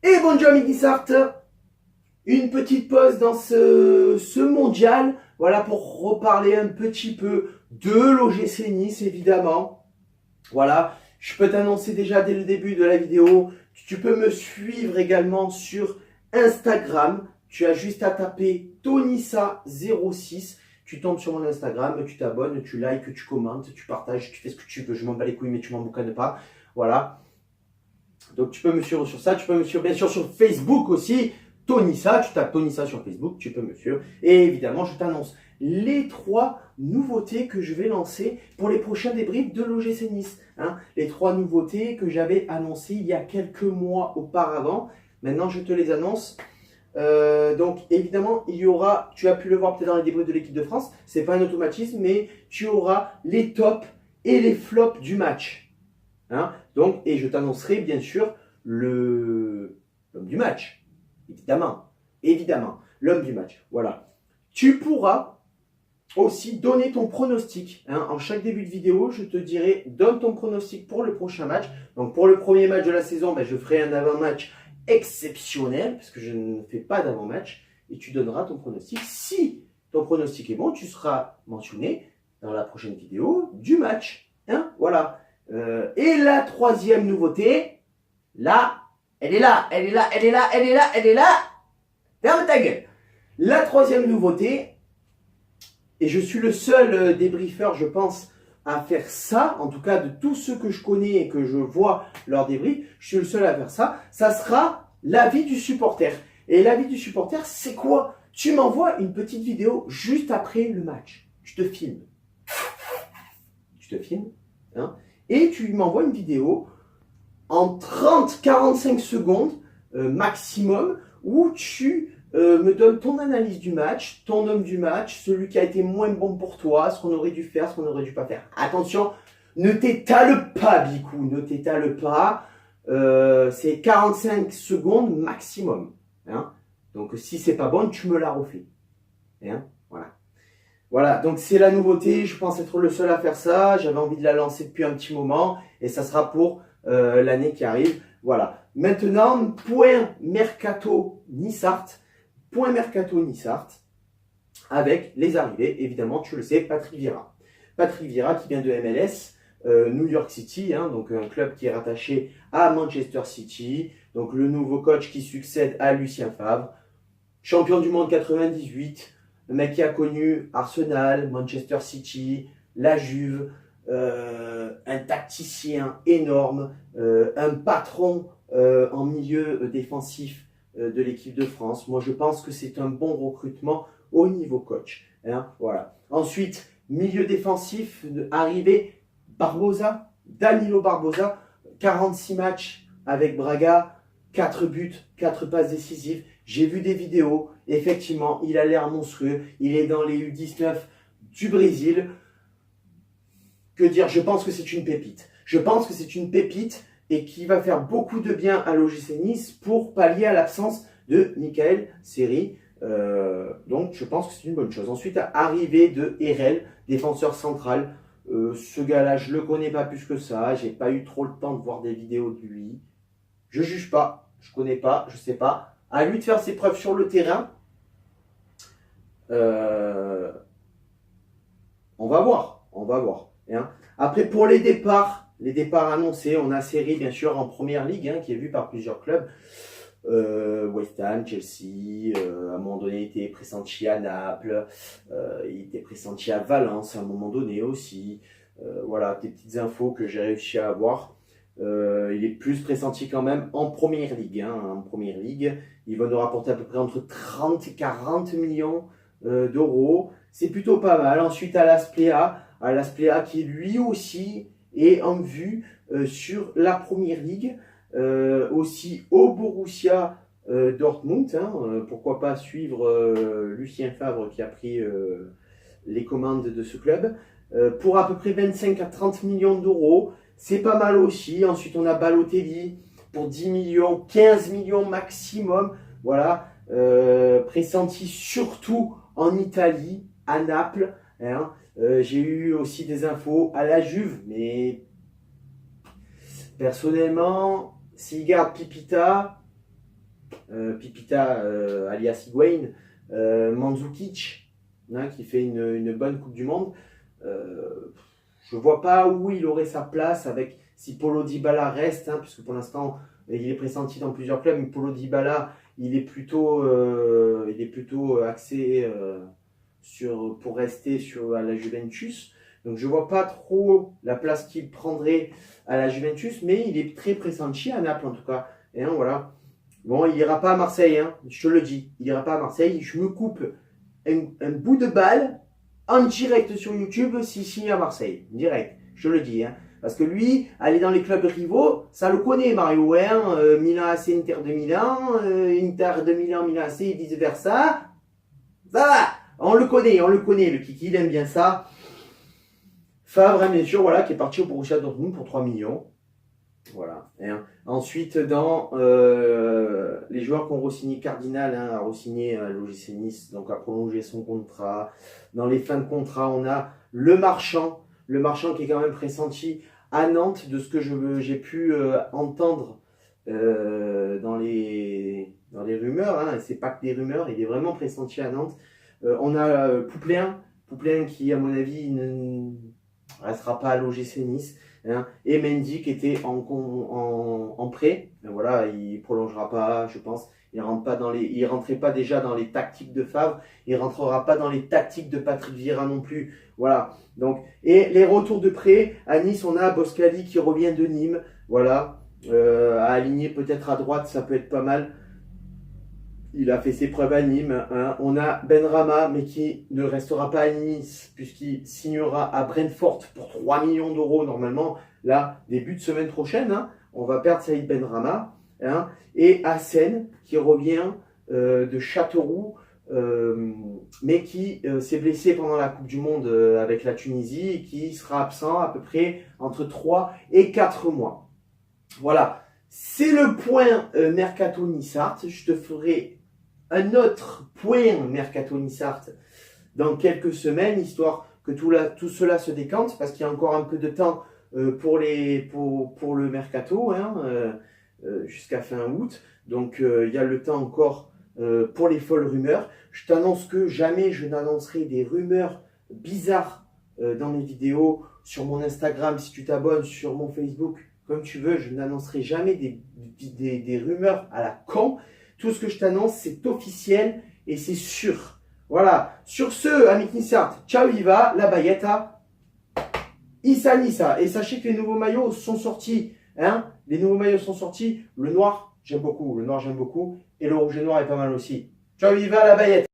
Et bonjour Midi Sart, une petite pause dans ce mondial, voilà pour reparler un petit peu de l'OGC Nice évidemment. Voilà, je peux t'annoncer déjà dès le début de la vidéo, tu peux me suivre également sur Instagram, tu as juste à taper Tonissa06, tu tombes sur mon Instagram, tu t'abonnes, tu likes, tu commentes, tu partages, tu fais ce que tu veux, je m'en bats les couilles mais tu m'en boucanes pas, voilà. Donc tu peux me suivre sur ça, tu peux me suivre bien sûr sur Facebook aussi, Tonissa, tu tapes Tonissa sur Facebook, tu peux me suivre. Et évidemment, je t'annonce les 3 nouveautés que je vais lancer pour les prochains débriefs de l'OGC Nice. Hein. Les 3 nouveautés que j'avais annoncées il y a quelques mois auparavant. Maintenant, je te les annonce. Donc évidemment, il y aura, tu as pu le voir peut-être dans les débriefs de l'équipe de France, c'est pas un automatisme, mais tu auras les tops et les flops du match. Hein, donc, et je t'annoncerai bien sûr l'homme du match. Évidemment. Évidemment. L'homme du match. Voilà. Tu pourras aussi donner ton pronostic. Hein. En chaque début de vidéo, je te dirai, donne ton pronostic pour le prochain match. Donc pour le premier match de la saison, ben, je ferai un avant-match exceptionnel, parce que je ne fais pas d'avant-match, et tu donneras ton pronostic. Si ton pronostic est bon, tu seras mentionné dans la prochaine vidéo du match. Hein. Voilà. Et la 3e nouveauté, là, elle est là, elle est là, elle est là, elle est là, elle est là. Ferme ta gueule. La 3e nouveauté, et je suis le seul débriefeur, je pense, à faire ça, en tout cas de tous ceux que je connais et que je vois leur débrief, je suis le seul à faire ça, ça sera l'avis du supporter. Et l'avis du supporter, c'est quoi? Tu m'envoies une petite vidéo juste après le match. Je te filme. Je te filme, hein, et tu m'envoies une vidéo en 30-45 secondes maximum où tu me donnes ton analyse du match, ton homme du match, celui qui a été moins bon pour toi, ce qu'on aurait dû faire, ce qu'on n'aurait dû pas faire. Attention, ne t'étale pas, Bicou, ne t'étale pas. C'est 45 secondes maximum. Hein. Donc si c'est pas bon, tu me la refais. Hein. Voilà. Voilà, donc c'est la nouveauté, je pense être le seul à faire ça, j'avais envie de la lancer depuis un petit moment, et ça sera pour l'année qui arrive. Voilà, maintenant, point mercato Nissart, avec les arrivées, évidemment, tu le sais, Patrick Vieira. Patrick Vieira qui vient de MLS, New York City, hein, donc un club qui est rattaché à Manchester City, donc le nouveau coach qui succède à Lucien Favre, champion du monde 98, le mec qui a connu Arsenal, Manchester City, la Juve, un tacticien énorme, un patron en milieu défensif de l'équipe de France. Moi, je pense que c'est un bon recrutement au niveau coach. Hein, voilà. Ensuite, milieu défensif, arrivé Barbosa, Danilo Barbosa, 46 matchs avec Braga, 4 buts, 4 passes décisives. J'ai vu des vidéos, effectivement, il a l'air monstrueux. Il est dans les U19 du Brésil. Que dire? Je pense que c'est une pépite. Je pense que c'est une pépite et qui va faire beaucoup de bien à l'OGC Nice pour pallier à l'absence de Michael Seri. Donc, je pense que c'est une bonne chose. Ensuite, arrivée de Herel, défenseur central. Ce gars-là, je le connais pas plus que ça. J'ai pas eu trop le temps de voir des vidéos de lui. Je juge pas. Je connais pas. Je sais pas. À lui de faire ses preuves sur le terrain. On va voir. On va voir. Hein. Après, pour les départs annoncés, on a Seri, bien sûr, en première ligue, hein, qui est vu par plusieurs clubs. West Ham, Chelsea, à un moment donné, il était pressenti à Naples, il était pressenti à Valence à un moment donné aussi. Voilà, des petites infos que j'ai réussi à avoir. Il est plus pressenti quand même en première ligue. Hein, en première ligue, il va nous rapporter à peu près entre 30 et 40 millions d'euros. C'est plutôt pas mal. Ensuite, à l'Asplea qui lui aussi est en vue sur la première ligue. Aussi au Borussia Dortmund. Hein, pourquoi pas suivre Lucien Favre qui a pris les commandes de ce club. Pour à peu près 25 à 30 millions d'euros. C'est pas mal aussi. Ensuite, on a Balotelli pour 10 millions, 15 millions maximum. Voilà. Pressenti surtout en Italie, à Naples. Hein. J'ai eu aussi des infos à la Juve, mais personnellement, s'il garde Pipita, Pipita, alias Higuaín, Mandzukic, hein, qui fait une bonne Coupe du Monde. Je ne vois pas où il aurait sa place avec si Paulo Dybala reste, hein, puisque pour l'instant il est pressenti dans plusieurs clubs, mais Paulo Dybala il est plutôt axé pour rester à la Juventus. Donc je ne vois pas trop la place qu'il prendrait à la Juventus, mais il est très pressenti à Naples en tout cas. Et hein, voilà. Bon, il n'ira pas à Marseille, hein, je te le dis. Il n'ira pas à Marseille. Je me coupe un bout de balle en direct sur YouTube s'il signe à Marseille. Direct, je te le dis. Hein. Parce que lui, aller dans les clubs rivaux, ça le connaît, Mario. Hein. Milan AC, Inter de Milan, Inter de Milan, Milan AC, et vice versa. Ça va, on le connaît, le kiki, il aime bien ça. Favre, hein, bien sûr, voilà, qui est parti au Borussia Dortmund pour 3 millions. Voilà. Et, hein. Ensuite, dans les joueurs qui ont re-signé, Cardinal hein, a re-signé à l'OGC Nice, donc a prolongé son contrat. Dans les fins de contrat, on a le marchand qui est quand même pressenti à Nantes, de ce que j'ai pu entendre dans les rumeurs. Hein, c'est pas que des rumeurs, il est vraiment pressenti à Nantes. On a Poupléen qui, à mon avis, ne restera pas à l'OGC Nice. Hein, et Mendy qui était en prêt, mais voilà, il prolongera pas, je pense. Il rentrait pas déjà dans les tactiques de Favre, il rentrera pas dans les tactiques de Patrick Vieira non plus. Voilà. Donc, et les retours de prêt à Nice, on a Boskali qui revient de Nîmes. Voilà, à aligner peut-être à droite, ça peut être pas mal. Il a fait ses preuves à Nîmes. Hein. On a Benrahma, mais qui ne restera pas à Nice, puisqu'il signera à Brentford pour 3 millions d'euros normalement. Là, début de semaine prochaine, hein, on va perdre Saïd Benrahma. Hein. Et Hassen, qui revient de Châteauroux, mais qui s'est blessé pendant la Coupe du Monde avec la Tunisie et qui sera absent à peu près entre 3 et 4 mois. Voilà. C'est le point Mercato Nissart. Je te ferai un autre point Mercato Nissart dans quelques semaines, histoire que tout cela se décante, parce qu'il y a encore un peu de temps pour le Mercato, hein, jusqu'à fin août. Donc il y a le temps encore pour les folles rumeurs. Je t'annonce que jamais je n'annoncerai des rumeurs bizarres dans mes vidéos, sur mon Instagram, si tu t'abonnes, sur mon Facebook, comme tu veux. Je n'annoncerai jamais des rumeurs à la con. Tout ce que je t'annonce, c'est officiel et c'est sûr. Voilà. Sur ce, Amit Nissart, ciao Viva, la Bayetta, Issa Nissa. Et sachez que les nouveaux maillots sont sortis. Hein, les nouveaux maillots sont sortis. Le noir, j'aime beaucoup. Le noir, j'aime beaucoup. Et le rouge et noir est pas mal aussi. Ciao Viva, la Bayetta.